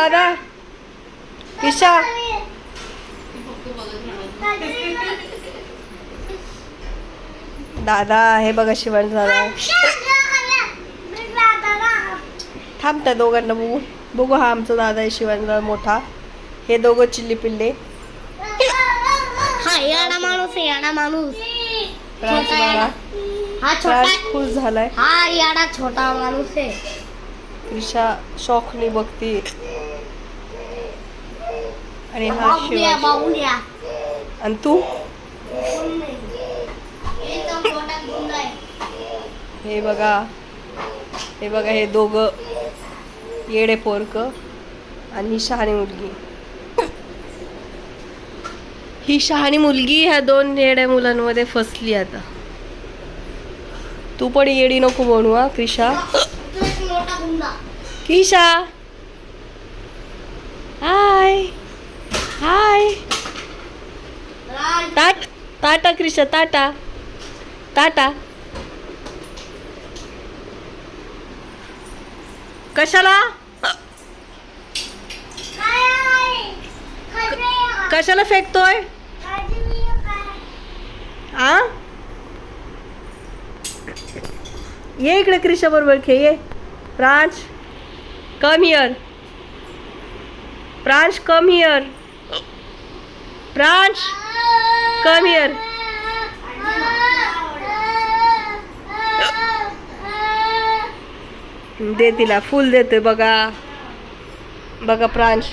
दादा किशा दादा हे बघा शिवांश दादा थांब त्या दोघांना बघू बघू. हा आमचा दादा आहे शिवांश दादा मोठा. हे दोघं चिल्ली पिल्ले. हा याडा माणूस आहे, याडा माणूस. हा छोटा खुश झालाय. हा याडा छोटा माणूस आहे. त्रिशा शौकनी बघती. आणि हा शिवांश. आणि तू हे बघा हे दोघं येडे पोरक आणि ही शहाणी मुलगी. ही शहाणी मुलगी ह्या दोन येड्या मुलांमध्ये फसली. आता तू पण येडी नको बनू हा क्रिशा. क्रिशा हाय हाय टाटा क्रिशा टाटा टाटा. कशाला कशाला फेकतोय आ? ये इकडे क्रिशा बरोबर खेळ. ये Pransh come here. Pransh come here. Pransh come here. दे तिला फुल देतोय बघा बघा. प्रांश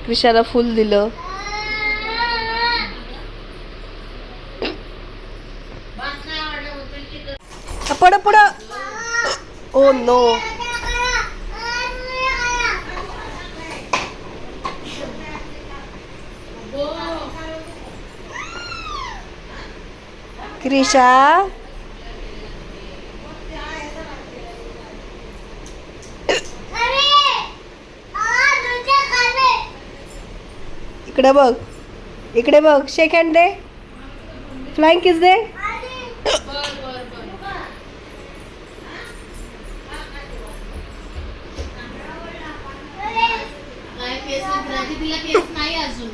क्रिशाला फुल दिलं. पड पड. Oh no. क्रिशा इकडे बघ शेक हँड दे. फ्लाइंग किस दे. केस नाही अजून.